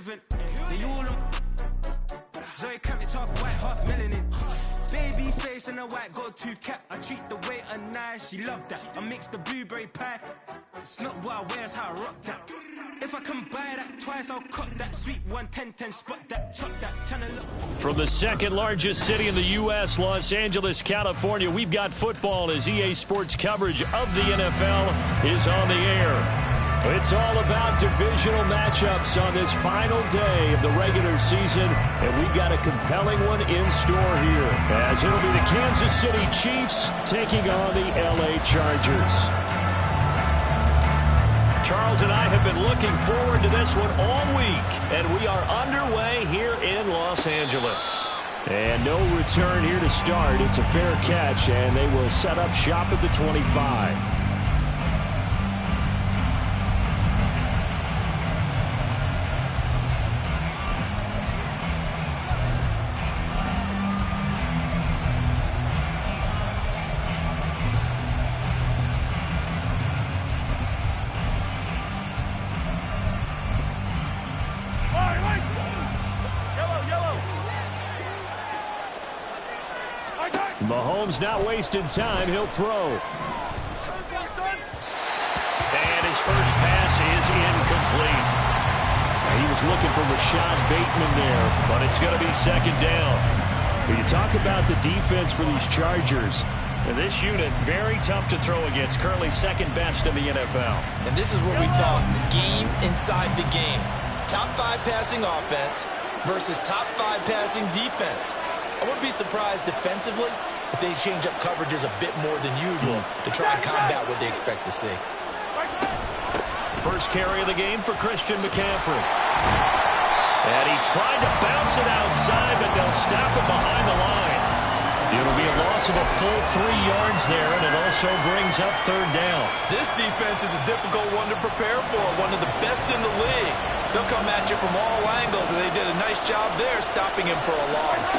irrelevant. They all Zoe Camp, it's half white, half melanin. Baby face and a white gold tooth cap. I treat the waiter nice, she loved that. I mix the blueberry pie. It's not what I wear, it's how I rock that. If I can buy that twice, I'll cut that. Sweet 110, spot that, chop that, channel look. From the second largest city in the U.S., Los Angeles, California, we've got football as EA Sports coverage of the NFL is on the air. It's all about divisional matchups on this final day of the regular season, and we've got a compelling one in store here, as it'll be the Kansas City Chiefs taking on the L.A. Chargers. Charles and I have been looking forward to this one all week, and we are underway here in Los Angeles. And no return here to start. It's a fair catch, and they will set up shop at the 25. Mahomes not wasting time. He'll throw. And his first pass is incomplete. He was looking for Rashad Bateman there, but it's going to be second down. When you talk about the defense for these Chargers, and this unit, very tough to throw against, currently second best in the NFL. And this is what we talk, game inside the game. Top 5 passing offense versus top 5 passing defense. I wouldn't be surprised defensively if they change up coverages a bit more than usual to try and combat what they expect to see. First carry of the game for Christian McCaffrey. And he tried to bounce it outside, but they'll stop it behind the line. It'll be a loss of a full 3 yards there, and it also brings up third down. This defense is a difficult one to prepare for, one of the best in the league. They'll come at you from all angles, and they did a nice job there stopping him for a loss.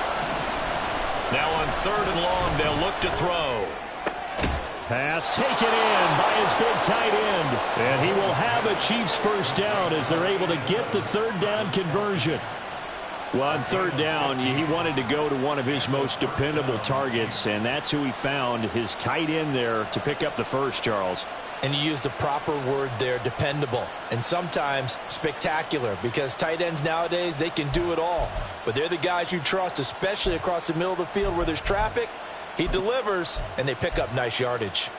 Now on third and long, they'll look to throw. Pass taken in by his big tight end. And he will have a Chiefs first down as they're able to get the third down conversion. Well, on third down, he wanted to go to one of his most dependable targets, and that's who he found, his tight end there, to pick up the first, Charles. And you used the proper word there, dependable, and sometimes spectacular, because tight ends nowadays, they can do it all. But they're the guys you trust, especially across the middle of the field where there's traffic. He delivers, and they pick up nice yardage.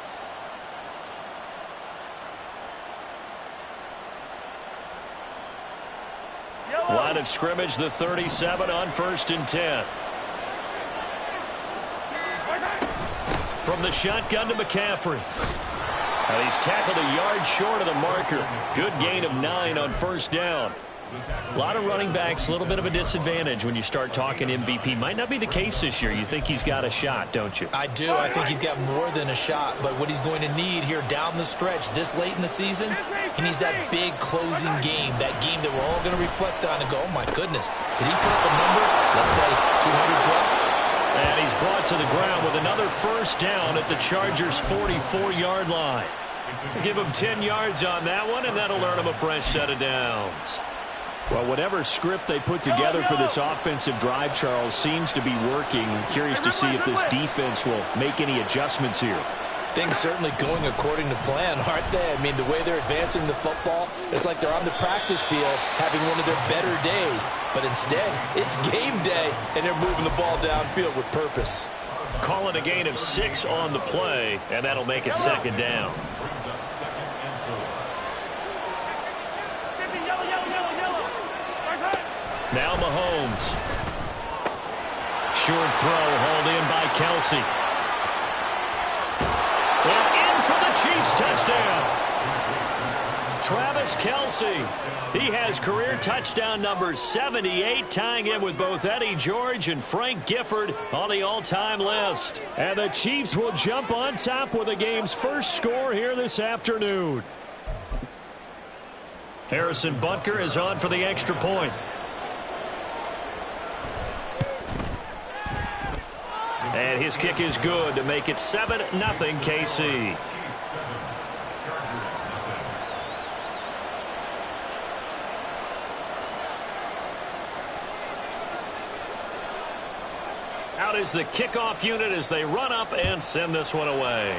Line of scrimmage, the 37 on 1st and 10. From the shotgun to McCaffrey. And he's tackled a yard short of the marker. Good gain of 9 on first down. A lot of running backs, a little bit of a disadvantage when you start talking MVP. Might not be the case this year. You think he's got a shot, don't you? I do. I think he's got more than a shot. But what he's going to need here down the stretch this late in the season, he needs that big closing game, that game that we're all going to reflect on and go, oh, my goodness, did he put up a number, let's say 200 plus? And he's brought to the ground with another first down at the Chargers' 44-yard line. Give him 10 yards on that one, and that'll earn him a fresh set of downs. Well, whatever script they put together for this offensive drive, Charles, seems to be working. I'm curious to see if this defense will make any adjustments here. Things certainly going according to plan, aren't they? I mean, the way they're advancing the football, it's like they're on the practice field having one of their better days. But instead, it's game day, and they're moving the ball downfield with purpose. Call it a gain of 6 on the play, and that'll make it second down. Now Mahomes. Short throw hauled in by Kelsey. And in for the Chiefs touchdown. Travis Kelsey. He has career touchdown number 78, tying him with both Eddie George and Frank Gifford on the all-time list. And the Chiefs will jump on top with the game's first score here this afternoon. Harrison Butker is on for the extra point. And his kick is good to make it 7-0 KC. Out is the kickoff unit as they run up and send this one away.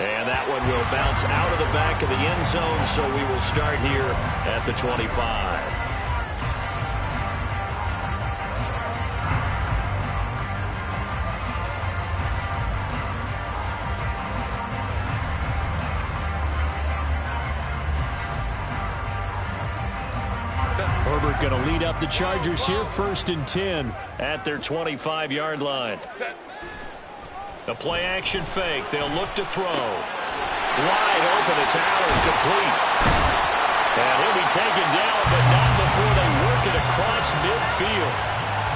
And that one will bounce out of the back of the end zone, so we will start here at the 25. Herbert going to lead up the Chargers here, 1st and 10 at their 25-yard line. A play-action fake. They'll look to throw. Wide open. It's Allen, complete. And he'll be taken down, but not before they work it across midfield.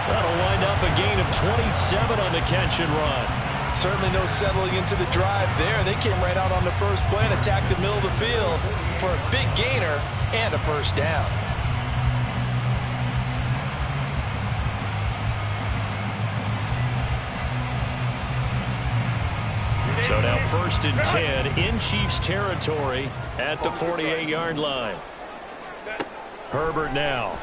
That'll wind up a gain of 27 on the catch and run. Certainly no settling into the drive there. They came right out on the first play and attacked the middle of the field for a big gainer and a first down. So now 1st and 10 in Chiefs territory at the 48-yard line. Herbert now.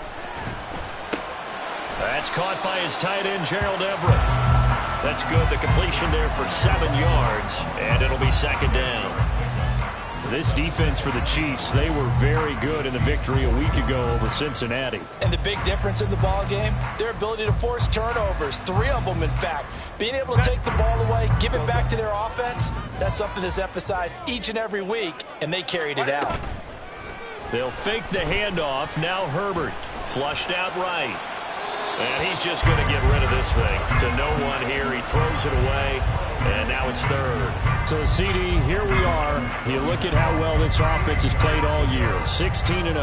That's caught by his tight end, Gerald Everett. That's good. The completion there for 7 yards, and it'll be 2nd down. This defense for the Chiefs, they were very good in the victory a week ago over Cincinnati. And the big difference in the ball game, their ability to force turnovers, 3 of them in fact. Being able to take the ball away, give it back to their offense, that's something that's emphasized each and every week, and they carried it out. They'll fake the handoff. Now Herbert flushed out right. And he's just going to get rid of this thing to no one here. He throws it away, and now it's 3rd. So, CD, here we are. You look at how well this offense has played all year, 16-0.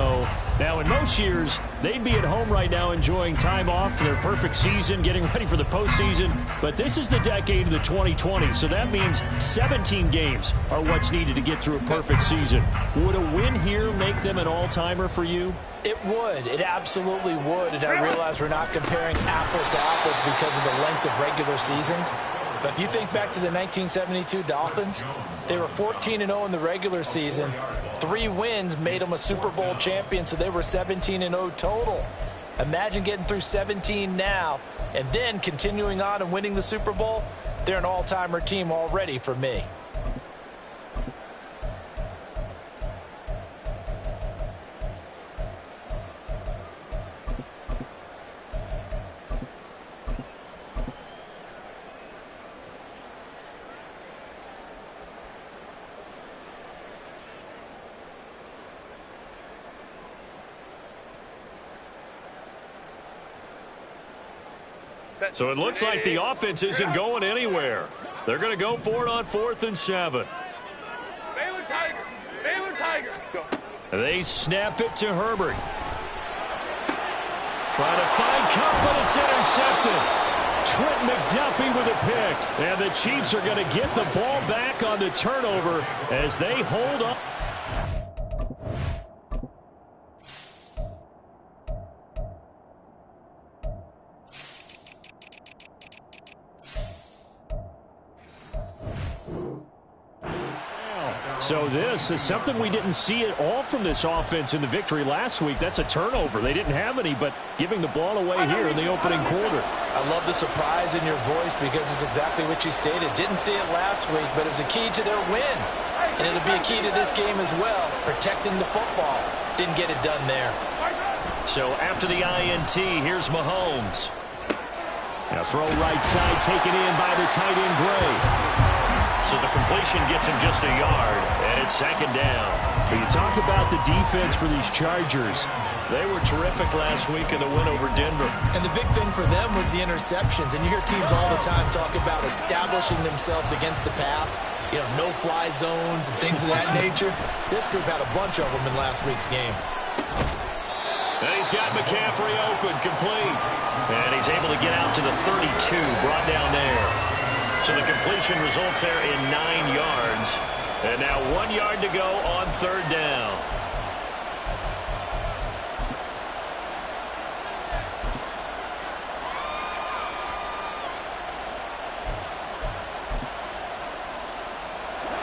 Now, in most years, they'd be at home right now enjoying time off for their perfect season, getting ready for the postseason. But this is the decade of the 2020s, so that means 17 games are what's needed to get through a perfect season. Would a win here make them an all-timer for you? It would. It absolutely would. And I realize we're not comparing apples to apples because of the length of regular seasons. But if you think back to the 1972 Dolphins, they were 14-0 in the regular season. 3 wins made them a Super Bowl champion, so they were 17-0 total. Imagine getting through 17 now and then continuing on and winning the Super Bowl. They're an all-timer team already for me. So it looks like the offense isn't going anywhere. They're going to go for it on 4th and 7. Baylor Tiger. Go. They snap it to Herbert. Trying to find Cup, but it's intercepted. Trent McDuffie with a pick. And the Chiefs are going to get the ball back on the turnover as they hold up. So this is something we didn't see at all from this offense in the victory last week. That's a turnover. They didn't have any, but giving the ball away here in the opening quarter. I love the surprise in your voice because it's exactly what you stated. Didn't see it last week, but it's a key to their win. And it'll be a key to this game as well, protecting the football. Didn't get it done there. So after the INT, here's Mahomes. Now throw right side, taken in by the tight end Gray. So the completion gets him just a yard, and it's 2nd down. But you talk about the defense for these Chargers. They were terrific last week in the win over Denver. And the big thing for them was the interceptions. And you hear teams all the time talk about establishing themselves against the pass, you know, no-fly zones and things of that nature. This group had a bunch of them in last week's game. And he's got McCaffrey open, complete. And he's able to get out to the 32, brought down there. So the completion results there in 9 yards. And now 1 yard to go on 3rd down.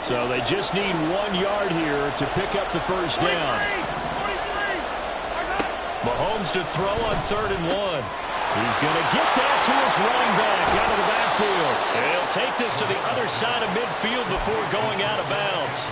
So they just need 1 yard here to pick up the first down. Mahomes to throw on 3rd and 1. He's going to get that to his running back out of the backfield. And he'll take this to the other side of midfield before going out of bounds.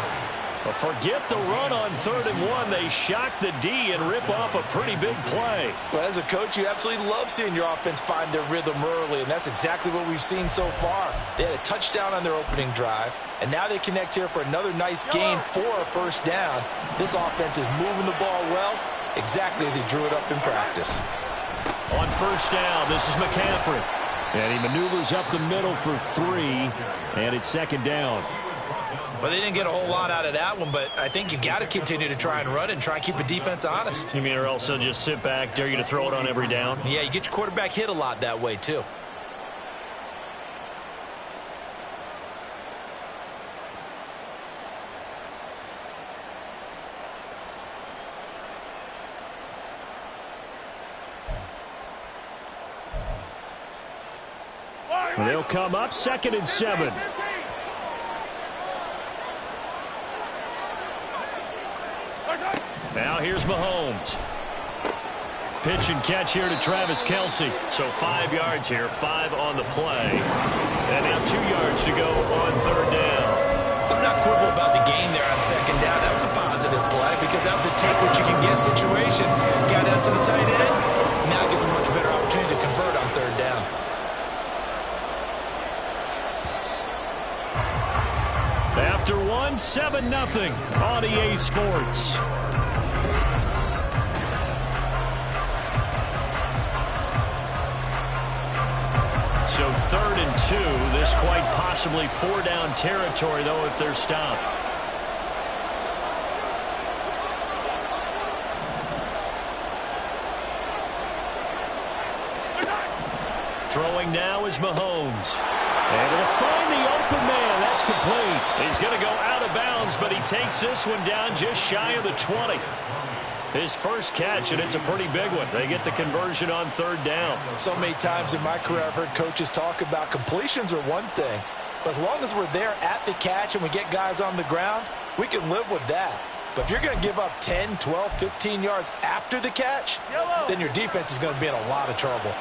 But forget the run on 3rd and 1. They shock the D and rip off a pretty big play. Well, as a coach, you absolutely love seeing your offense find their rhythm early, and that's exactly what we've seen so far. They had a touchdown on their opening drive, and now they connect here for another nice gain for a first down. This offense is moving the ball well, exactly as he drew it up in practice. On first down, this is McCaffrey. And he maneuvers up the middle for 3, and it's 2nd down. Well, they didn't get a whole lot out of that one, but I think you've got to continue to try and run and try and keep the defense honest. You mean or else they'll just sit back, dare you to throw it on every down? Yeah, you get your quarterback hit a lot that way, too. Well, they'll come up 2nd and 7. Now here's Mahomes. Pitch and catch here to Travis Kelce. So 5 yards here, 5 on the play. And now 2 yards to go on 3rd down. Let's not quibble about the gain there on 2nd down. That was a positive play because that was a take what you can get situation. Got out to the tight end. Now gives him a much better opportunity to convert on 3rd down. After 1, 7-0 on EA Sports. So 3rd and 2. This quite possibly 4-down territory, though, if they're stopped. Throwing now is Mahomes. And he'll find the open man. That's complete. He's going to go out of bounds, but he takes this one down just shy of the 20. His first catch, and it's a pretty big one. They get the conversion on 3rd down. So many times in my career I've heard coaches talk about completions are one thing, but as long as we're there at the catch and we get guys on the ground, we can live with that. But if you're going to give up 10, 12, 15 yards after the catch, then your defense is going to be in a lot of trouble.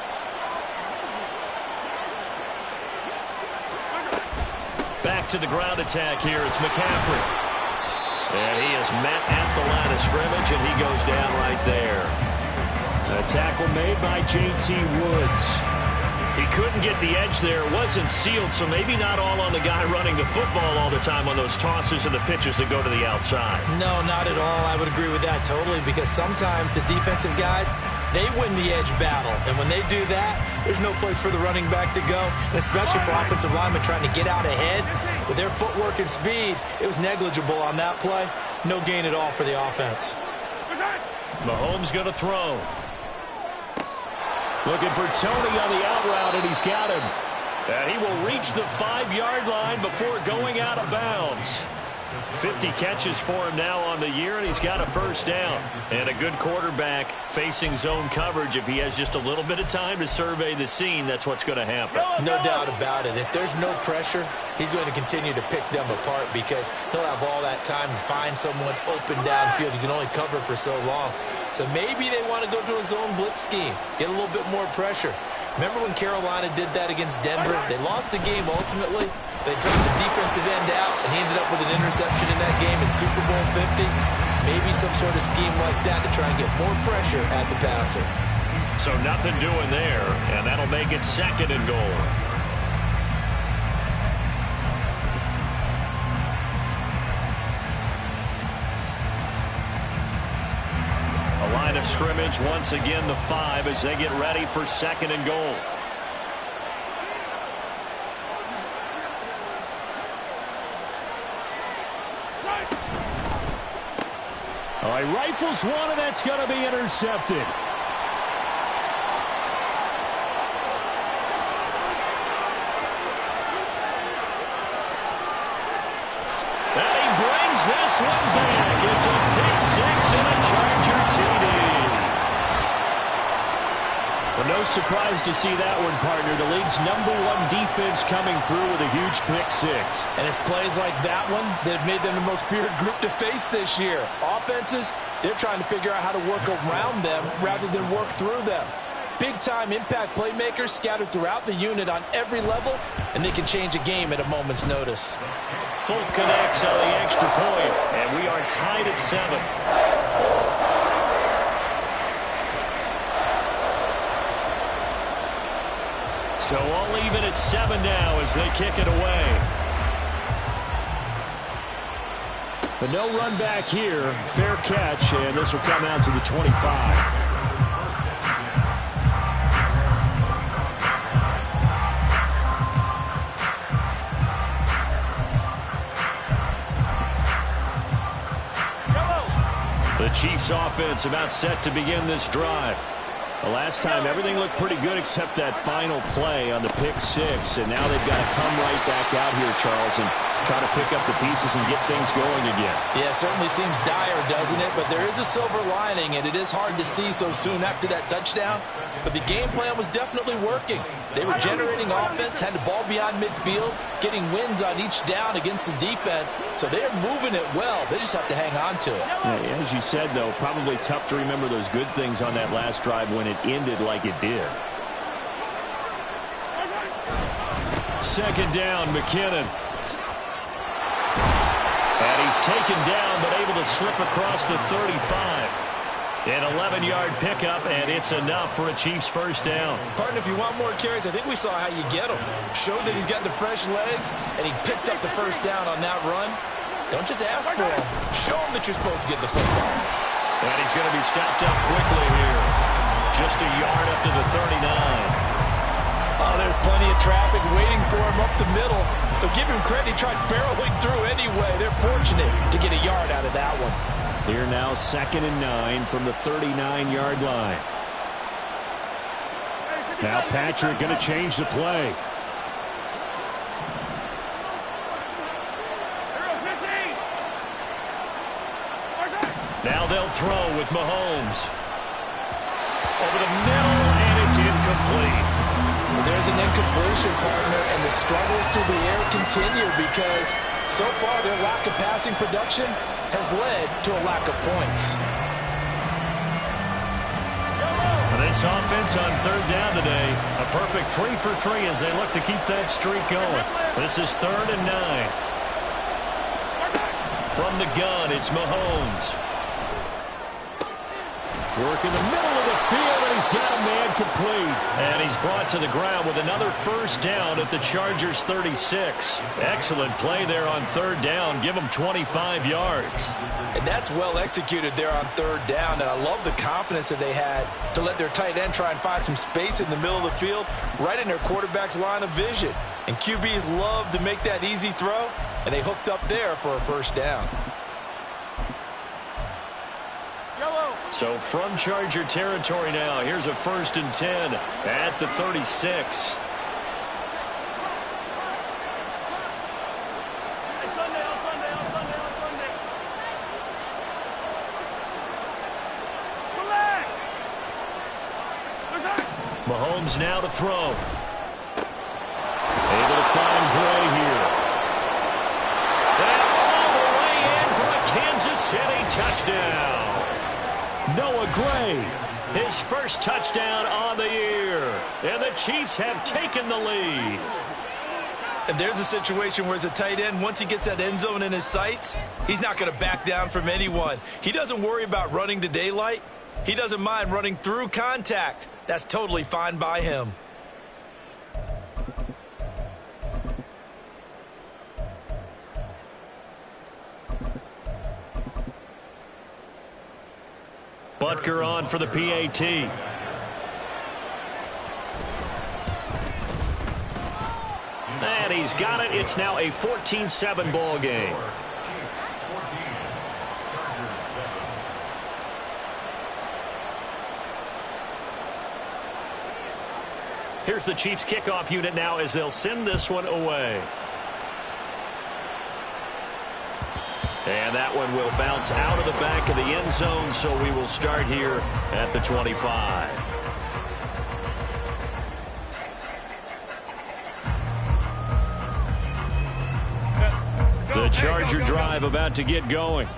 Back to the ground attack here. It's McCaffrey. And he is met at the line of scrimmage, and he goes down right there. A tackle made by J.T. Woods. He couldn't get the edge there. Wasn't sealed, so maybe not all on the guy running the football all the time on those tosses and the pitches that go to the outside. No, not at all. I would agree with that totally, because sometimes the defensive guys, they win the edge battle. And when they do that, there's no place for the running back to go, especially for offensive linemen trying to get out ahead. With their footwork and speed, it was negligible on that play. No gain at all for the offense. Mahomes going to throw. Looking for Tony on the out route, and he's got him. And he will reach the 5-yard line before going out of bounds. 50 catches for him now on the year, and he's got a first down. And a good quarterback facing zone coverage. If he has just a little bit of time to survey the scene, that's what's going to happen. No doubt about it. If there's no pressure, he's going to continue to pick them apart because he'll have all that time to find someone open downfield. You can only cover for so long. So maybe they want to go to a zone blitz scheme, get a little bit more pressure. Remember when Carolina did that against Denver? They lost the game ultimately. They dropped the defensive end out, and he ended up with an interception in that game in Super Bowl 50. Maybe some sort of scheme like that to try and get more pressure at the passer. So nothing doing there, and that'll make it 2nd and goal. A line of scrimmage, once again the 5 as they get ready for 2nd and goal. All right, rifles one, and that's going to be intercepted. And he brings this one back. It's a pick 6 and a Charger TD. Well, no surprise to see that one, partner. The league's #1 defense coming through with a huge pick 6. And it's plays like that one that have made them the most feared group to face this year. Offenses, they're trying to figure out how to work around them rather than work through them. big-time impact playmakers scattered throughout the unit on every level, and they can change a game at a moment's notice. Folk connects on the extra point, and we are tied at 7. So all even at 7 now as they kick it away. But no run back here. Fair catch, and this will come out to the 25. The Chiefs offense about set to begin this drive. The last time everything looked pretty good except that final play on the pick 6, and now they've got to come right back out here, Charles, and try to pick up the pieces and get things going again. Yeah, it certainly seems dire, doesn't it? But there is a silver lining, and it is hard to see so soon after that touchdown. But the game plan was definitely working. They were generating offense, had the ball beyond midfield, getting wins on each down against the defense. So they're moving it well. They just have to hang on to it. Yeah, as you said, though, probably tough to remember those good things on that last drive when it ended like it did. Second down, McKinnon. And he's taken down, but able to slip across the 35. An 11-yard pickup, and it's enough for a Chiefs first down. Partner, if you want more carries, I think we saw how you get him. Showed that he's got the fresh legs, and he picked up the first down on that run. Don't just ask for him. Show him that you're supposed to get the football. And he's going to be stopped up quickly here. Just a yard up to the 39. Oh, there's plenty of traffic waiting for him up the middle. But give him credit, he tried barreling through anyway. They're fortunate to get a yard out of that one. Here now, 2nd and 9 from the 39-yard line. Now Patrick going to change the play. Now they'll throw with Mahomes. Over the middle, and it's incomplete. Well, there's an incompletion, partner, and the struggles through the air continue because so far their lack of passing production has led to a lack of points. This offense on 3rd down today, a perfect 3 for 3 as they look to keep that streak going. This is 3rd and 9. From the gun, it's Mahomes. Work in the middle of the field, and he's got a man complete. And he's brought to the ground with another first down at the Chargers' 36. Excellent play there on 3rd down. Give them 25 yards. And that's well executed there on 3rd down. And I love the confidence that they had to let their tight end try and find some space in the middle of the field, right in their quarterback's line of vision. And QBs love to make that easy throw, and they hooked up there for a first down. So from Charger territory now, here's a 1st and 10 at the 36. Mahomes now to throw. Able to find Gray here. And all the way in for a Kansas City touchdown. Noah Gray, his first touchdown on the year. And the Chiefs have taken the lead. And there's a situation where as a tight end, once he gets that end zone in his sights, he's not going to back down from anyone. He doesn't worry about running to daylight. He doesn't mind running through contact. That's totally fine by him. Butker on for the PAT. And he's got it. It's now a 14-7 ball game. Here's the Chiefs kickoff unit now as they'll send this one away. And that one will bounce out of the back of the end zone, so we will start here at the 25. The Charger drive about to get going.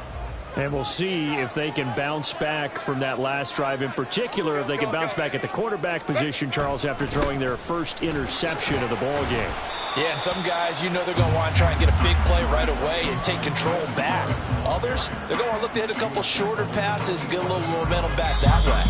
And we'll see if they can bounce back from that last drive. In particular, if they can bounce back at the quarterback position, Charles, after throwing their first interception of the ball game. Yeah, some guys, they're going to want to try and get a big play right away and take control back. Others, they're going to look to hit a couple shorter passes, get a little momentum back that way.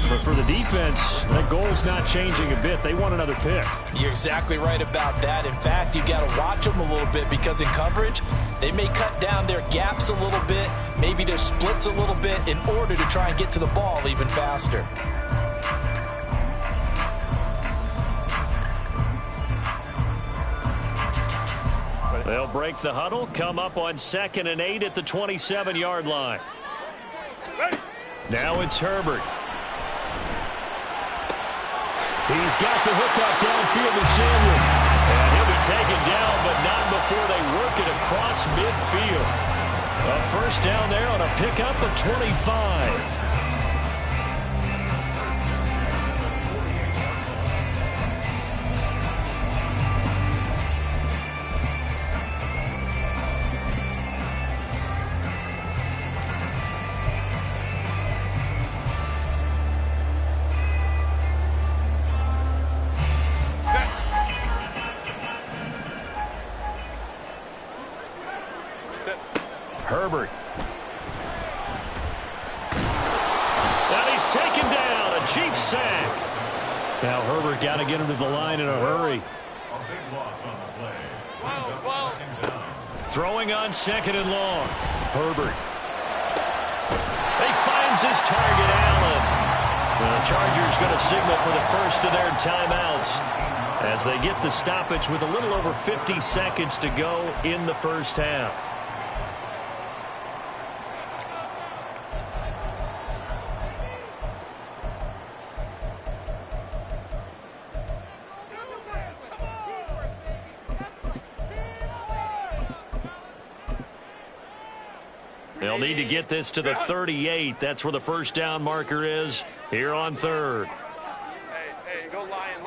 But for the defense, that goal's not changing a bit. They want another pick. You're exactly right about that. In fact, you got to watch them a little bit because in coverage, they may cut down their gaps a little bit, maybe their splits a little bit in order to try and get to the ball even faster. They'll break the huddle, come up on 2nd and 8 at the 27-yard line. Now it's Herbert. He's got the hook up downfield to Samuel. And he'll be taken down, but not before they work it across midfield. A first down there on a pickup of 25. Herbert. And he's taken down. A Chiefs sack. Now Herbert got to get him to the line in a hurry. A big loss on the play. Throwing on 2nd and long. Herbert. He finds his target, Allen. The Chargers going to signal for the first of their timeouts as they get the stoppage with a little over 50 seconds to go in the first half. They'll need to get this to the 38. That's where the first down marker is here on 3rd. Hey, go Lion.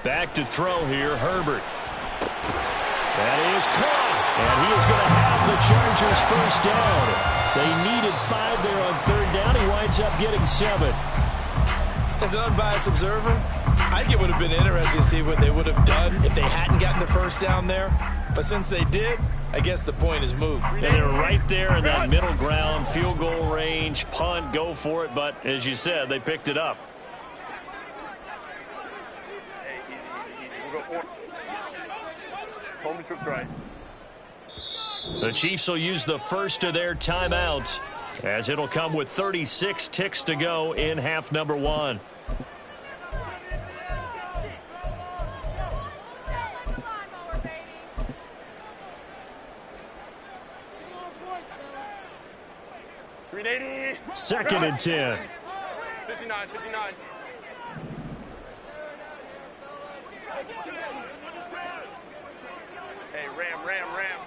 Back to throw here, Herbert. That is caught. And he is going to have the Chargers first down. They needed 5 there on 3rd down. He winds up getting 7. As an unbiased observer, I think it would have been interesting to see what they would have done if they hadn't gotten the first down there. But since they did, I guess the point is moot. And they're right there in that middle ground, field goal range, punt, go for it. But as you said, they picked it up. Hey, easy. We'll go 4. Home troops right. The Chiefs will use the first of their timeouts as it'll come with 36 ticks to go in half number 1. Second and 10. 59. Hey, ram.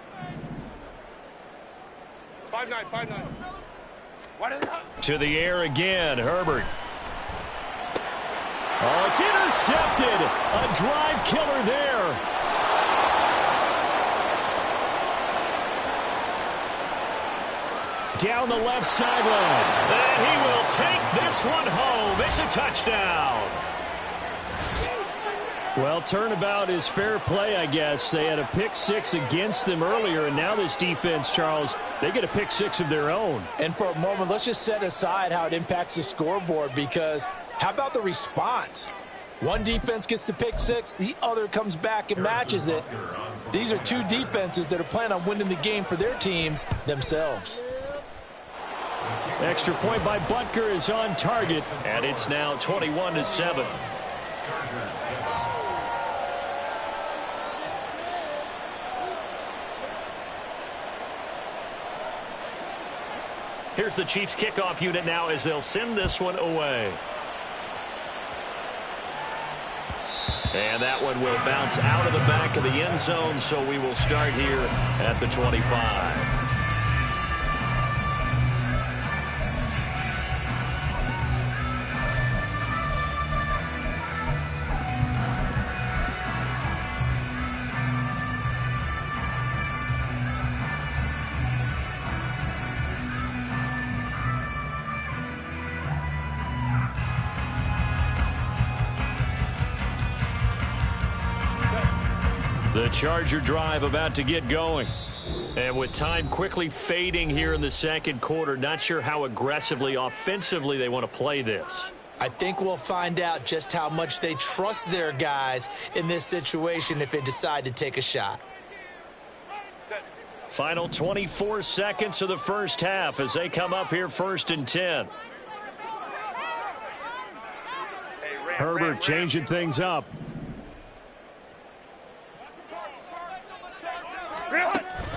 5-9. To the air again, Herbert. Oh, it's intercepted. A drive killer there. Down the left sideline. And he will take this one home. It's a touchdown. Well, turnabout is fair play, I guess. They had a pick 6 against them earlier, and now this defense, Charles, they get a pick 6 of their own. And for a moment, let's just set aside how it impacts the scoreboard, because how about the response? One defense gets the pick 6, the other comes back and matches it. These are two defenses that are planning on winning the game for their teams themselves. Extra point by Butker is on target, and it's now 21-7. Here's the Chiefs kickoff unit now as they'll send this one away. And that one will bounce out of the back of the end zone, so we will start here at the 25. The Charger drive about to get going. And with time quickly fading here in the second quarter, not sure how aggressively, offensively they want to play this. I think we'll find out just how much they trust their guys in this situation if they decide to take a shot. Final 24 seconds of the first half as they come up here 1st and 10. Herbert changing things up.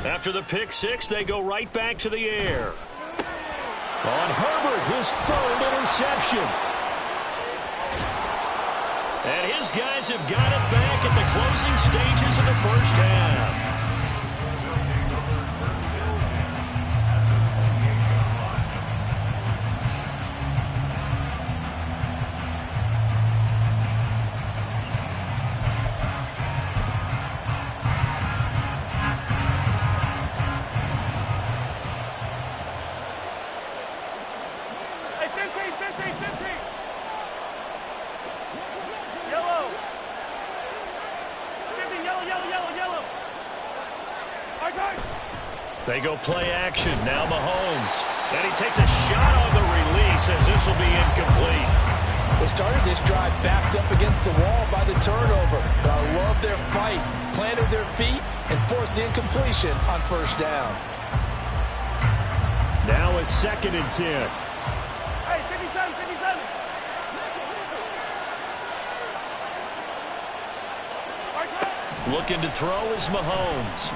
After the pick six, they go right back to the air. On Herbert, his 3rd interception. And his guys have got it back at the closing stages of the first half. They go play action. Now Mahomes. And he takes a shot on the release as this will be incomplete. They started this drive backed up against the wall by the turnover. But I love their fight. Planted their feet and forced the incompletion on 1st down. Now a 2nd and 10. Hey, 57, 57. Looking to throw is Mahomes.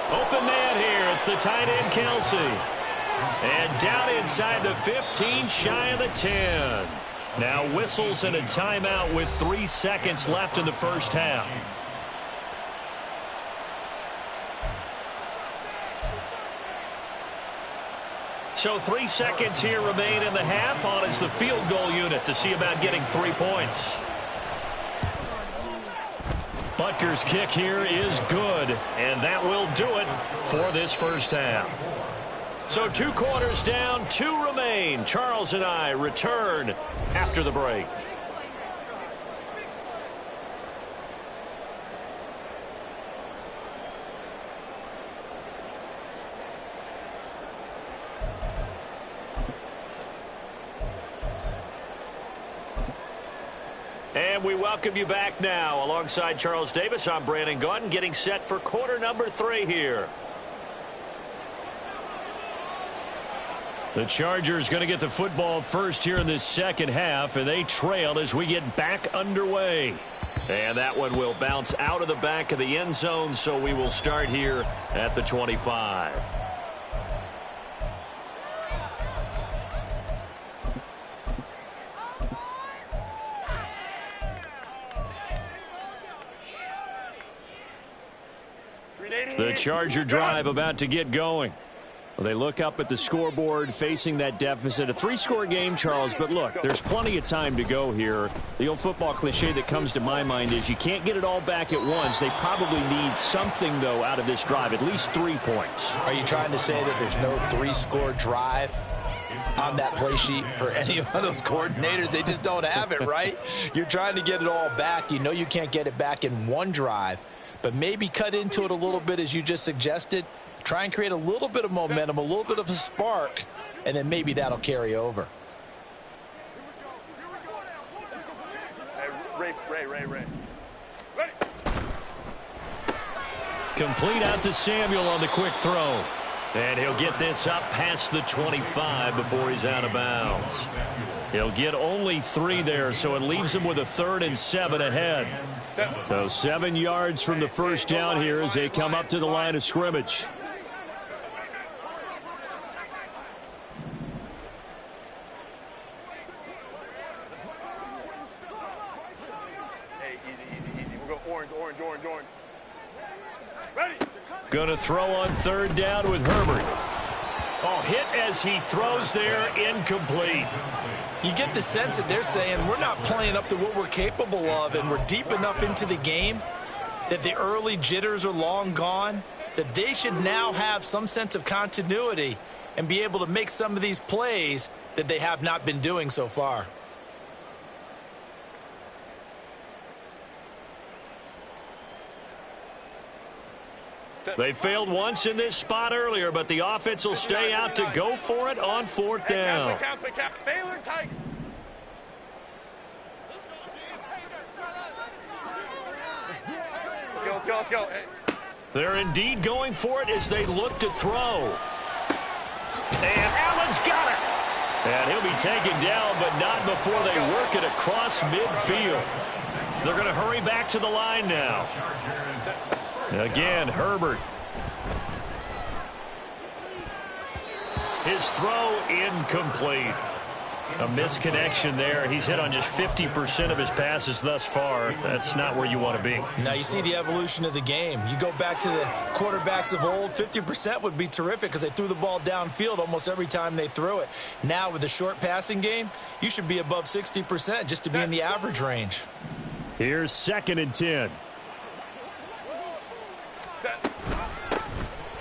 Open man here. It's the tight end, Kelsey. And down inside the 15, shy of the 10. Now whistles and a timeout with 3 seconds left in the first half. So 3 seconds here remain in the half. On is the field goal unit to see about getting 3 points. Butker's kick here is good, and that will do it for this first half. So 2 quarters down, 2 remain. Charles and I return after the break. And we welcome you back now. Alongside Charles Davis, I'm Brandon Gaudin, getting set for quarter number 3 here. The Chargers going to get the football first here in this second half, and they trail as we get back underway. And that one will bounce out of the back of the end zone, so we will start here at the 25. The Charger drive about to get going. Well, they look up at the scoreboard facing that deficit. A 3-score game, Charles, but look, there's plenty of time to go here. The old football cliche that comes to my mind is you can't get it all back at once. They probably need something, though, out of this drive, at least 3 points. Are you trying to say that there's no 3-score drive on that play sheet for any one of those coordinators? They just don't have it, right? You're trying to get it all back. You know you can't get it back in one drive, but maybe cut into it a little bit as you just suggested. Try and create a little bit of momentum, a little bit of a spark, and then maybe that'll carry over. Hey, Ray. Ready. Complete out to Samuel on the quick throw. And he'll get this up past the 25 before he's out of bounds. He'll get only 3 there, so it leaves him with a 3rd and 7 ahead. So 7 yards from the first down here as they come up to the line of scrimmage. Hey, easy. We'll go orange. Ready. Going to throw on 3rd down with Herbert. Oh, hit as he throws there, incomplete. You get the sense that they're saying we're not playing up to what we're capable of, and we're deep enough into the game that the early jitters are long gone, that they should now have some sense of continuity and be able to make some of these plays that they have not been doing so far. They failed once in this spot earlier, but the offense will stay out to go for it on 4th down. Baylor tight. Let's go. Hey. They're indeed going for it as they look to throw. And Allen's got it. And he'll be taken down, but not before they work it across midfield. They're going to hurry back to the line now. Again, Herbert. His throw incomplete. A misconnection there. He's hit on just 50% of his passes thus far. That's not where you want to be. Now you see the evolution of the game. You go back to the quarterbacks of old, 50% would be terrific because they threw the ball downfield almost every time they threw it. Now with the short passing game, you should be above 60% just to be in the average range. Here's 2nd and 10.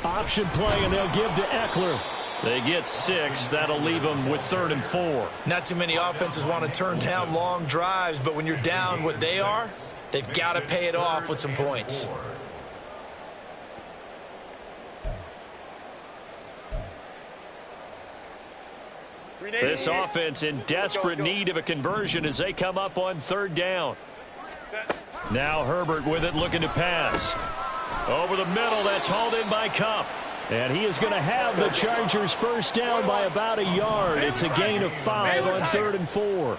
Option play, and they'll give to Eckler. They get 6. That'll leave them with 3rd and 4. Not too many offenses want to turn down long drives, but when you're down what they are, they've got to pay it off with some points. This offense in desperate need of a conversion as they come up on 3rd down. Now Herbert with it, looking to pass. Over the middle, that's hauled in by Kupp. And he is going to have the Chargers 1st down by about a yard. It's a gain of 5 on 3rd and 4.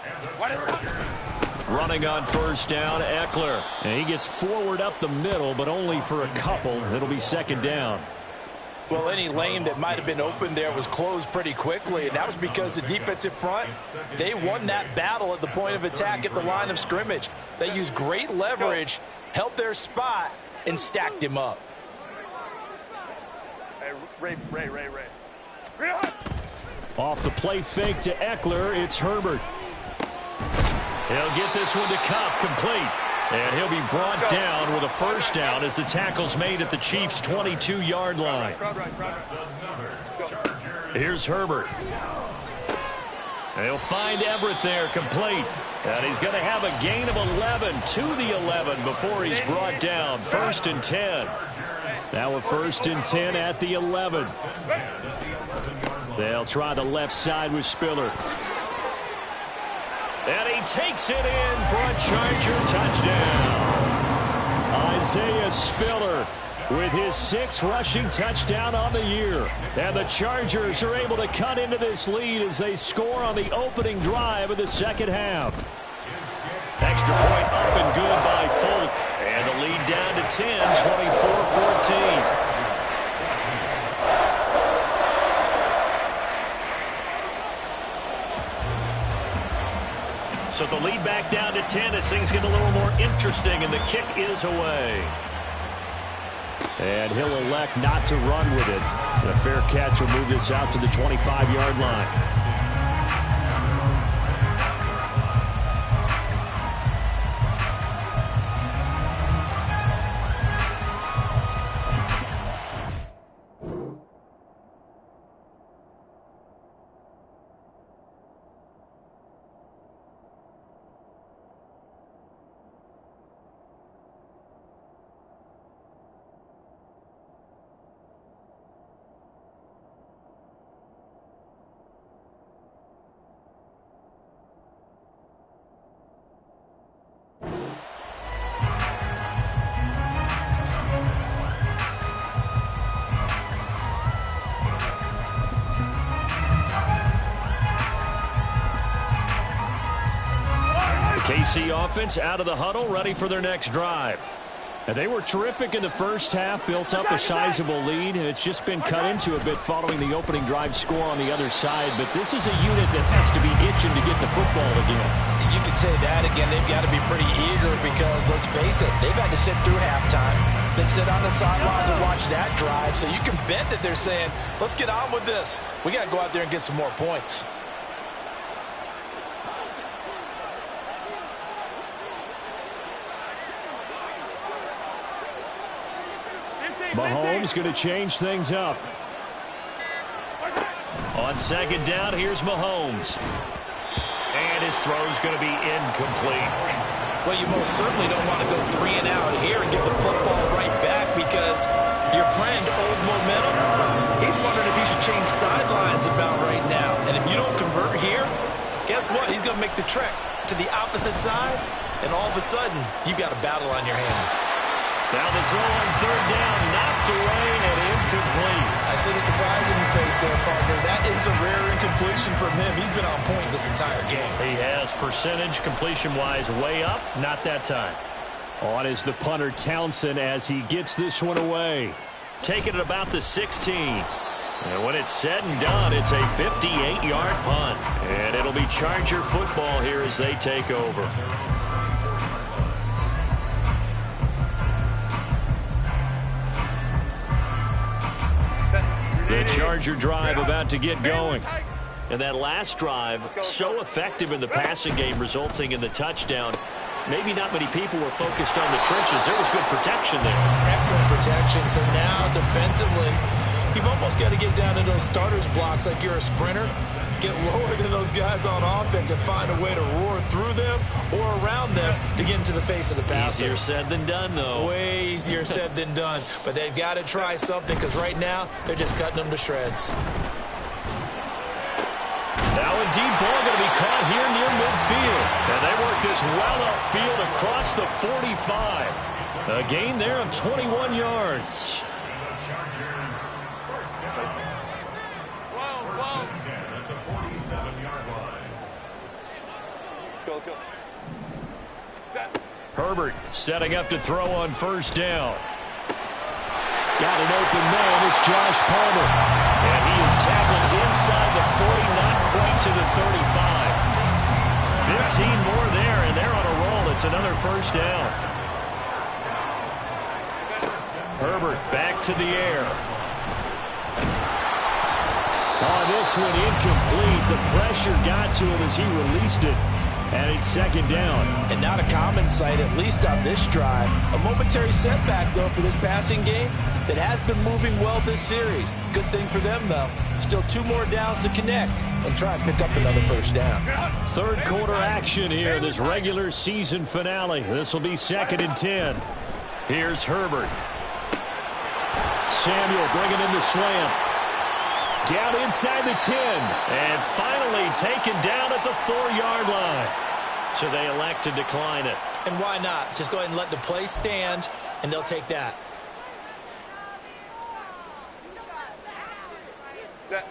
Running on 1st down, Eckler. And he gets forward up the middle, but only for a couple. It'll be 2nd down. Well, any lane that might have been open there was closed pretty quickly, and that was because the defensive front, they won that battle at the point of attack at the line of scrimmage. They used great leverage, held their spot, and stacked him up. Ray. Off the play fake to Eckler, it's Herbert. He'll get this one to Kupp, complete. And he'll be brought down with a 1st down as the tackle's made at the Chiefs' 22-yard line. Here's Herbert. And he'll find Everett there, complete. And he's going to have a gain of 11 to the 11 before he's brought down. 1st and 10. Now a 1st and 10 at the 11. They'll try the left side with Spiller. And he takes it in for a Charger touchdown. Isaiah Spiller with his 6th rushing touchdown on the year. And the Chargers are able to cut into this lead as they score on the opening drive of the 2nd half. Extra point up and good by Folk. And the lead down to 10, 24-14. So the lead back down to 10 as things get a little more interesting, and the kick is away. And he'll elect not to run with it. And a fair catch will move this out to the 25-yard line. KC offense out of the huddle, ready for their next drive. And they were terrific in the 1st half, built up a sizable lead, and it's just been cut into a bit following the opening drive score on the other side. But this is a unit that has to be itching to get the football again. You could say that again. They've got to be pretty eager because, let's face it, they've had to sit through halftime, then sit on the sidelines and watch that drive. So you can bet that they're saying, let's get on with this. We got to go out there and get some more points. Mahomes going to change things up. On 2nd down, here's Mahomes. And his throw's going to be incomplete. Well, you most certainly don't want to go 3 and out here and get the football right back because is your friend, old momentum. He's wondering if he should change sidelines about right now. And if you don't convert here, guess what? He's going to make the trek to the opposite side, and all of a sudden, you've got a battle on your hands. Now the throw on third down, knocked away and incomplete. I see the surprise in your face there, partner. That is a rare incompletion from him. He's been on point this entire game. He has percentage completion-wise way up, not that time. On is the punter Townsend as he gets this one away. Taking it about the 16. And when it's said and done, it's a 58-yard punt. And it'll be Charger football here as they take over. The Charger drive about to get going. And that last drive, so effective in the passing game, resulting in the touchdown. Maybe not many people were focused on the trenches. There was good protection there. Excellent protection. So now, defensively, you've almost got to get down to those starters blocks like you're a sprinter. Get lower than those guys on offense and find a way to roar through them or around them to get into the face of the passer. Easier said than done, though. Way easier said than done. But they've got to try something because right now they're just cutting them to shreds. Now a deep ball going to be caught here near midfield. And they work this well upfield across the 45. A gain there of 21 yards. Let's go. Set. Herbert setting up to throw on first down. Got an open man. It's Josh Palmer. And he is tackled inside the 40, not quite to the 35. 15 more there, and they're on a roll. It's another first down. Herbert back to the air. On this one, incomplete. The pressure got to him as he released it. And it's second down. And not a common sight, at least on this drive. A momentary setback, though, for this passing game that has been moving well this series. Good thing for them, though. Still 2 more downs to connect and try and pick up another first down. Third quarter action here, this regular season finale. This will be 2nd and 10. Here's Herbert. Samuel bringing in the slam. Down inside the 10. And finally taken down at the 4-yard line. So they elect to decline it. And why not? Just go ahead and let the play stand, and they'll take that. Set.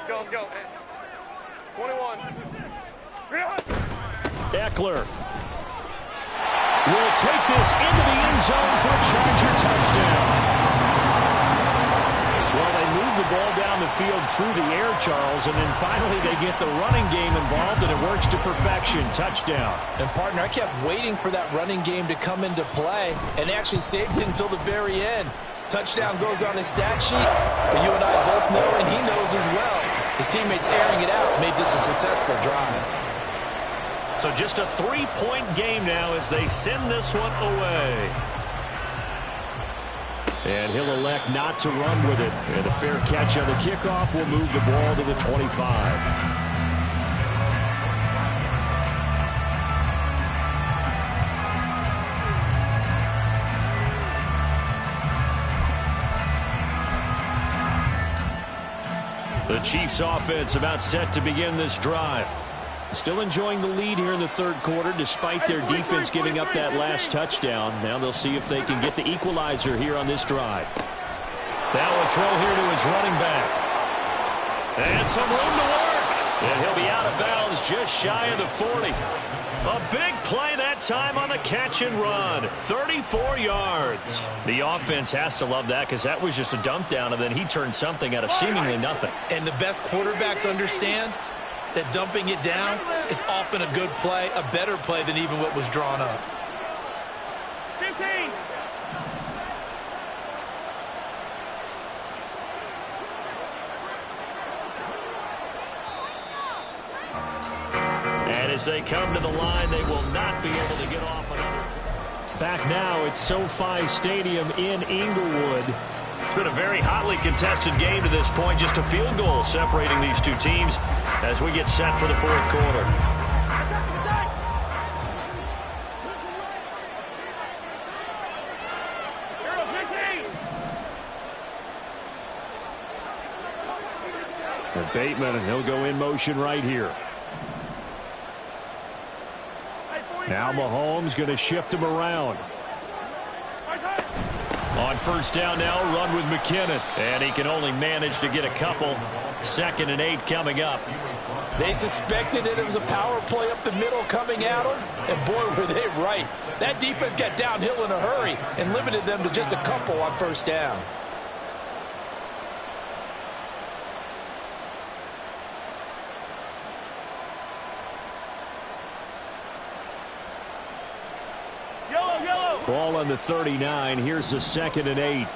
Let's go. 21. Eckler will take this into the end zone for a Charger touchdown. Well, they move the ball down the field through the air, Charles, and then finally they get the running game involved, and it works to perfection. Touchdown. And, partner, I kept waiting for that running game to come into play and actually saved it until the very end. Touchdown goes on his stat sheet, but you and I both know, and he knows as well, his teammates airing it out made this a successful drive. So just a 3-point game now as they send this one away. And he'll elect not to run with it. And a fair catch on the kickoff will move the ball to the 25. The Chiefs offense about set to begin this drive. Still enjoying the lead here in the third quarter despite their defense giving up that last touchdown. Now they'll see if they can get the equalizer here on this drive. Now a throw here to his running back. And some room to work. And he'll be out of bounds just shy of the 40. A big play that time on the catch and run. 34 yards. The offense has to love that because that was just a dump down, and then he turned something out of seemingly nothing. And the best quarterbacks understand that dumping it down is often a good play, a better play than even what was drawn up. 15. And as they come to the line, they will not be able to get off another. Back now at SoFi Stadium in Inglewood. It's been a very hotly contested game to this point. Just a field goal separating these two teams as we get set for the fourth quarter. And Bateman, and he'll go in motion right here. Now Mahomes going to shift him around. On first down now, run with McKinnon. And he can only manage to get a couple. 2nd and 8 coming up. They suspected that it was a power play up the middle coming at them, and boy, were they right. That defense got downhill in a hurry and limited them to just a couple on first down. Ball on the 39. Here's the 2nd and 8.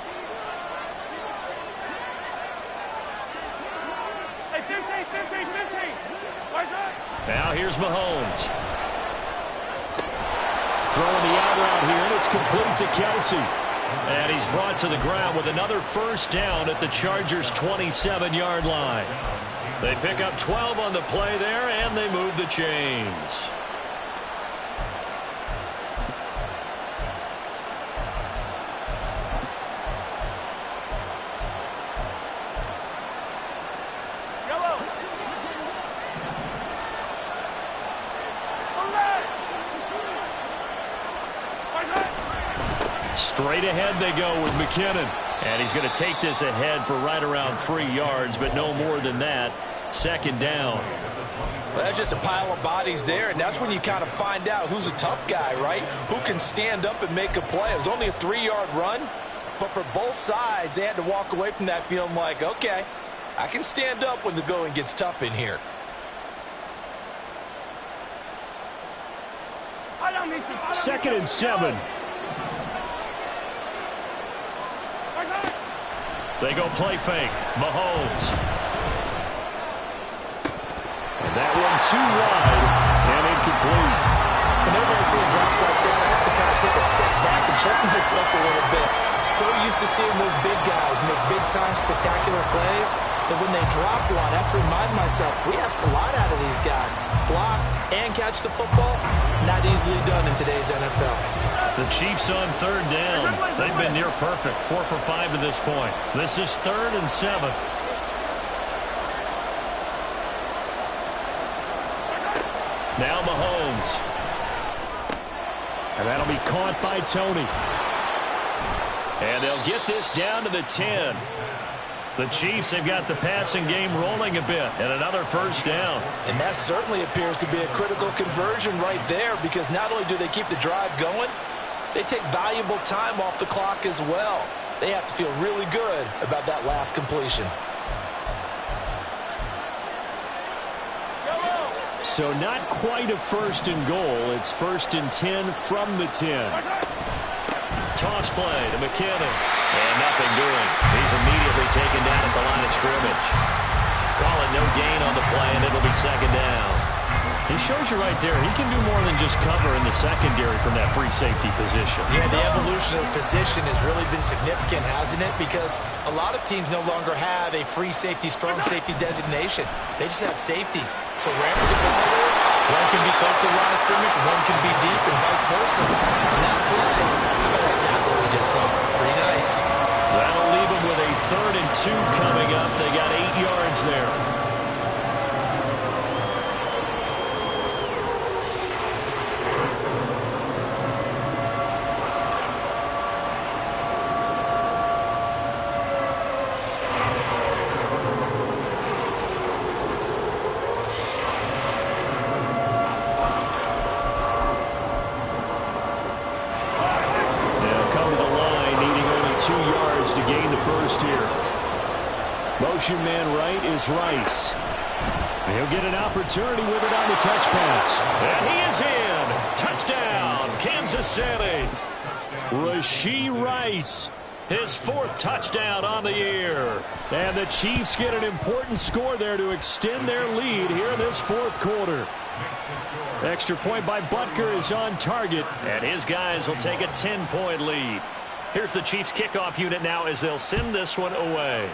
Now here's Mahomes. Throwing the out route here, and it's complete to Kelsey. And he's brought to the ground with another first down at the Chargers' 27-yard line. They pick up 12 on the play there, and they move the chains. Straight ahead they go with McKinnon. And he's going to take this ahead for right around 3 yards, but no more than that. 2nd down. Well, that's just a pile of bodies there, and that's when you kind of find out who's a tough guy, right? Who can stand up and make a play. It was only a 3-yard run, but for both sides, they had to walk away from that feeling like, okay, I can stand up when the going gets tough in here. Second and 7. They go play fake. Mahomes. And that one too wide and incomplete. Whenever I see a drop like that, I have to kind of take a step back and check myself a little bit. So used to seeing those big guys make big-time spectacular plays that when they drop one, I have to remind myself, we ask a lot out of these guys. Block and catch the football, not easily done in today's NFL. The Chiefs on 3rd down. They've been near perfect. 4 for 5 to this point. This is 3rd and 7. Now Mahomes. And that'll be caught by Tony. And they'll get this down to the 10. The Chiefs have got the passing game rolling a bit, and another first down. And that certainly appears to be a critical conversion right there, because not only do they keep the drive going, they take valuable time off the clock as well. They have to feel really good about that last completion. So not quite a 1st and goal. It's 1st and 10 from the 10. Toss play to McKinnon. And nothing doing. He's immediately taken down at the line of scrimmage. Call it no gain on the play, and it'll be 2nd down. He shows you right there, he can do more than just cover in the secondary from that free safety position. Yeah, the evolution of position has really been significant, hasn't it? Because a lot of teams no longer have a free safety, strong safety designation. They just have safeties. So wherever the ball is, one can be close to the line of scrimmage, one can be deep, and vice versa. And that play, how about that tackle we just saw? Pretty nice. That'll leave them with a 3rd and 2 coming up. They got 8 yards there. Motion man right is Rice. He'll get an opportunity with it on the touch pass. And he is in. Touchdown, Kansas City. Rashee Rice, his 4th touchdown on the year. And the Chiefs get an important score there to extend their lead here in this 4th quarter. Extra point by Butker is on target. And his guys will take a 10-point lead. Here's the Chiefs kickoff unit now as they'll send this one away.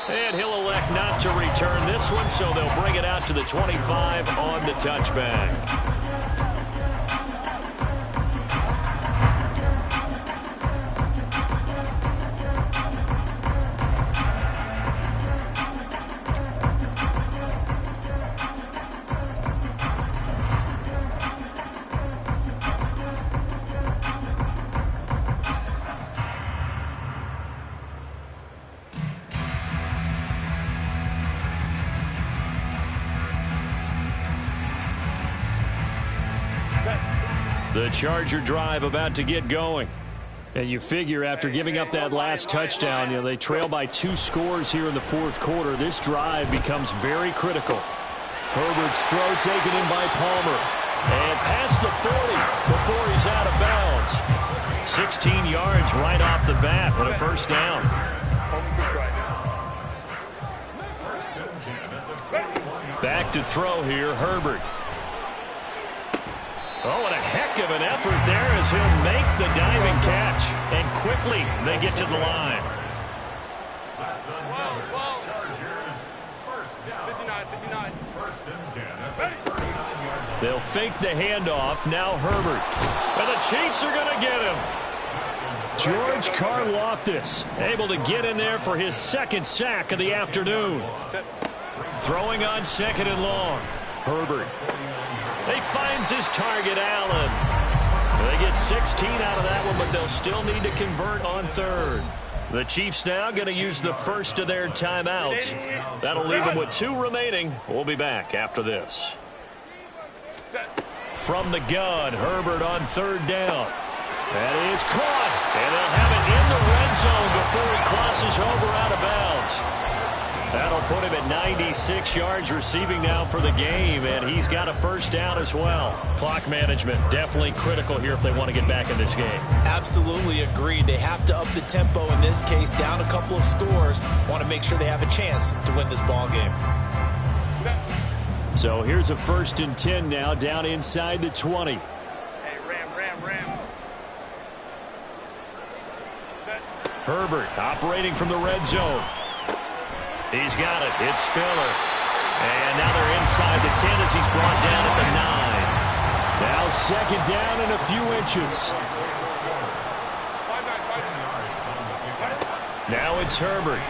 And he'll elect not to return this one, so they'll bring it out to the 25 on the touchback. The Charger drive about to get going. And you figure after giving up that last touchdown, they trail by 2 scores here in the fourth quarter. This drive becomes very critical. Herbert's throw taken in by Palmer. And past the 40 before he's out of bounds. 16 yards right off the bat and a first down. Back to throw here, Herbert. Oh, and a heck of an effort there as he'll make the diving catch. And quickly they get to the line. They'll fake the handoff. Now Herbert. And the Chiefs are going to get him. George Karlaftis able to get in there for his second sack of the afternoon. Throwing on 2nd and long. Herbert. He finds his target, Allen. They get 16 out of that one, but they'll still need to convert on 3rd. The Chiefs now going to use the first of their timeouts. That'll leave them with 2 remaining. We'll be back after this. From the gun, Herbert on 3rd down. That is caught, and they'll have it in the red zone before he crosses over out of bounds. That'll put him at 96 yards receiving now for the game, and he's got a first down as well. Clock management definitely critical here if they want to get back in this game. Absolutely agreed. They have to up the tempo in this case, down a couple of scores. Want to make sure they have a chance to win this ball game. So here's a 1st and 10 now, down inside the 20. Hey, Ram. Herbert operating from the red zone. He's got it. It's Spiller. And now they're inside the 10 as he's brought down at the 9. Now 2nd down and a few inches. Now it's Herbert.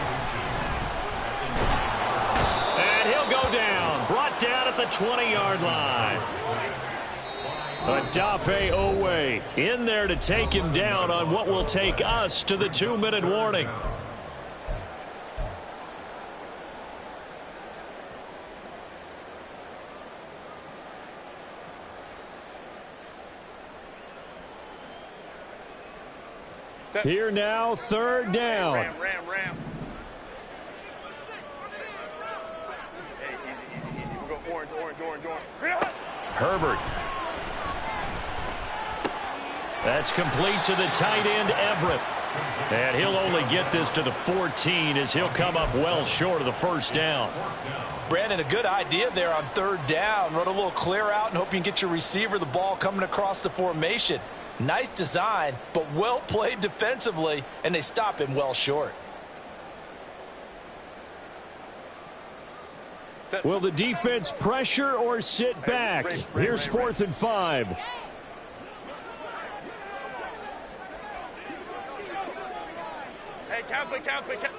And he'll go down. Brought down at the 20-yard line. Odafe Owe in there to take him down on what will take us to the 2-minute warning. Here now, 3rd down. Ram. Hey, easy. We'll go orange. Herbert. That's complete to the tight end, Everett. And he'll only get this to the 14 as he'll come up well short of the first down. Brandon, a good idea there on 3rd down. Run a little clear out and hope you can get your receiver the ball coming across the formation. Nice design, but well played defensively, and they stop him well short. Will the defense pressure or sit back? Here's 4th and 5. Hey, count.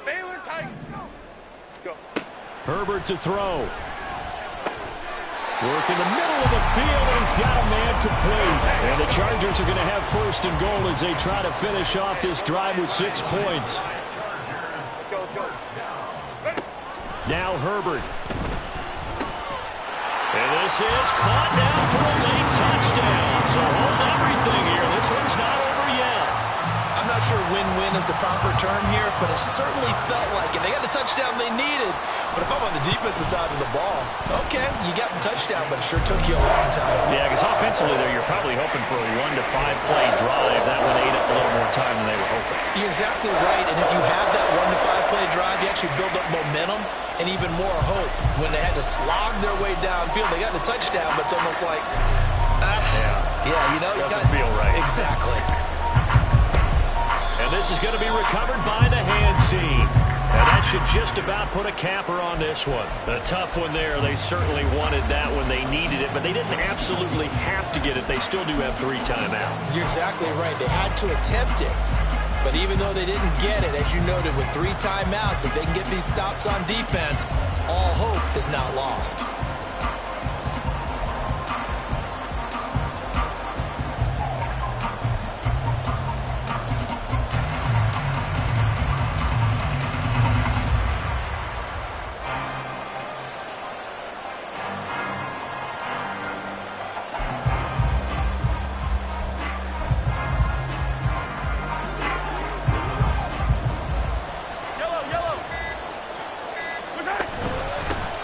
Baylor tight. Go. Herbert to throw. Work in the middle of the field, and he's got a man complete. And the Chargers are going to have 1st and goal as they try to finish off this drive with 6 points. Let's go. Now Herbert. And this is caught down for a late touchdown. So hold everything here. This one's not over yet. I'm not sure win-win is the proper term here, but it certainly felt like it. They got the touchdown they needed. But if I'm on the defensive side of the ball, okay, you got the touchdown, but it sure took you a long time. Yeah, because offensively there, you're probably hoping for a 1 to 5 play drive. That one ate up a little more time than they were hoping. You're exactly right, and if you have that 1 to 5 play drive, you actually build up momentum and even more hope. When they had to slog their way downfield, they got the touchdown, but it's almost like, doesn't feel right. Exactly. And this is going to be recovered by the hand team. And that should just about put a capper on this one. A tough one there. They certainly wanted that when they needed it, but they didn't absolutely have to get it. They still do have 3 timeouts. You're exactly right. They had to attempt it. But even though they didn't get it, as you noted, with 3 timeouts, if they can get these stops on defense, all hope is not lost.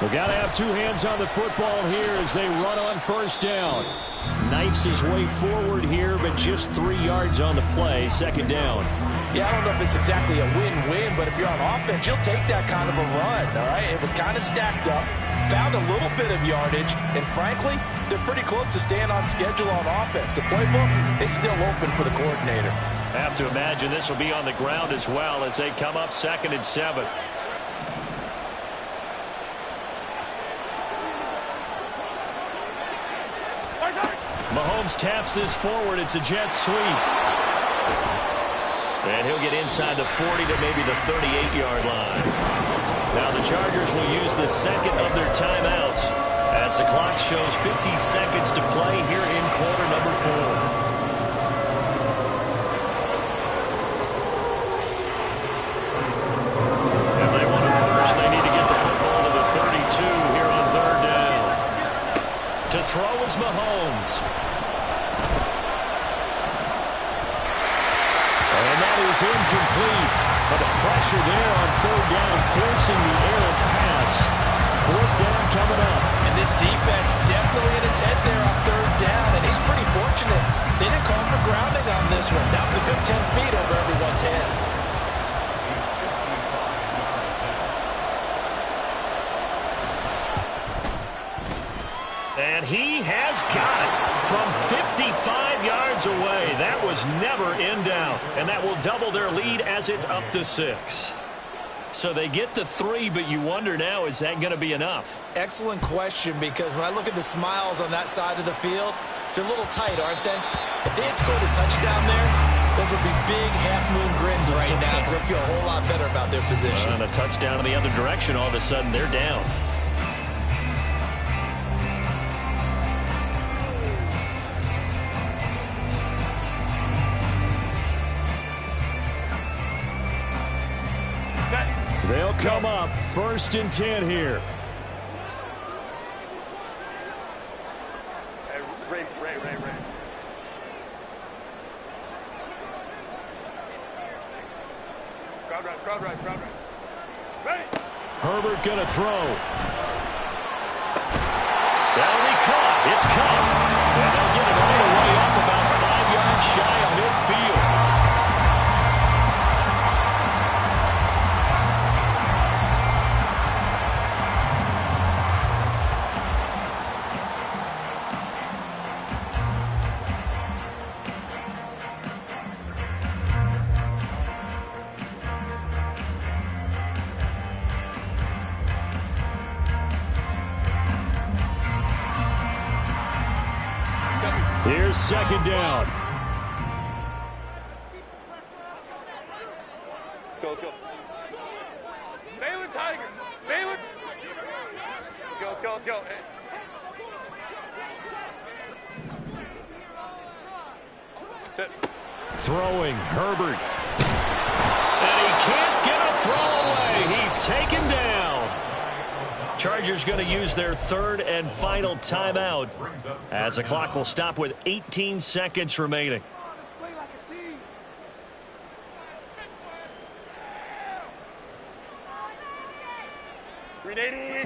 Well, got to have two hands on the football here as they run on first down. Knifes his way forward here, but just 3 yards on the play. Second down. Yeah, I don't know if it's exactly a win-win, but if you're on offense, you'll take that kind of a run, all right? It was kind of stacked up, found a little bit of yardage, and frankly, they're pretty close to staying on schedule on offense. The playbook is still open for the coordinator. I have to imagine this will be on the ground as well as they come up 2nd and 7. Mahomes taps this forward. It's a jet sweep. And he'll get inside the 40 to maybe the 38-yard line. Now the Chargers will use the second of their timeouts as the clock shows 50 seconds to play here in quarter number 4. To throw is Mahomes. And that is incomplete. But the pressure there on 3rd down, forcing the errant pass. 4th down coming up. And this defense definitely in his head there on 3rd down, and he's pretty fortunate. They didn't call for grounding on this one. That was a good 10 feet over everyone's head. And he has got it from 55 yards away. That was never in doubt. And that will double their lead as it's up to 6. So they get the 3, but you wonder now, is that going to be enough? Excellent question, because when I look at the smiles on that side of the field, they're a little tight, aren't they? If they had scored a touchdown there, those would be big half-moon grins right now because they feel a whole lot better about their position. And a touchdown in the other direction, all of a sudden they're down. They'll come up 1st and 10 here. Ray. Crowd right. Ready. Herbert gonna throw. That'll be caught. It's caught. And they'll get it all the way up about 5 yards shy of midfield. Here's 2nd down. Let's go. Balin Tiger. Balin. Let's go. Throwing, Herbert. And he can't get a throw away. He's taken down. Chargers going to use their 3rd and final timeout as the clock will stop with 18 seconds remaining.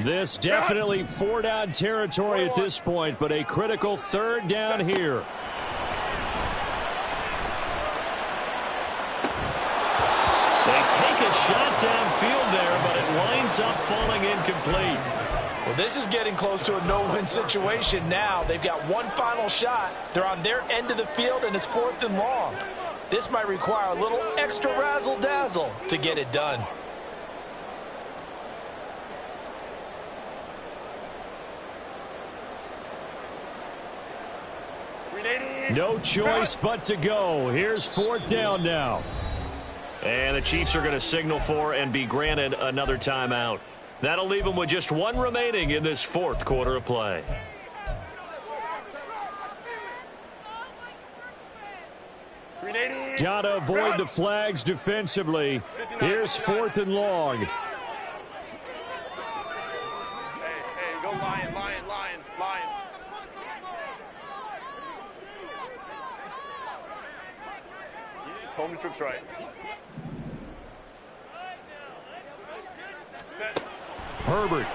This definitely 4-down territory at this point, but a critical 3rd down here. They take a shot downfield there, but it winds up falling incomplete. Well, this is getting close to a no-win situation now. They've got one final shot. They're on their end of the field, and it's 4th and long. This might require a little extra razzle-dazzle to get it done. No choice but to go. Here's 4th down now. And the Chiefs are going to signal for and be granted another timeout. That'll leave them with just 1 remaining in this 4th quarter of play. Got to avoid the flags defensively. Here's 4th and long. Hey, go Lion. Home trips right. Herbert.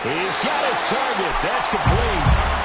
He's got his target. That's complete.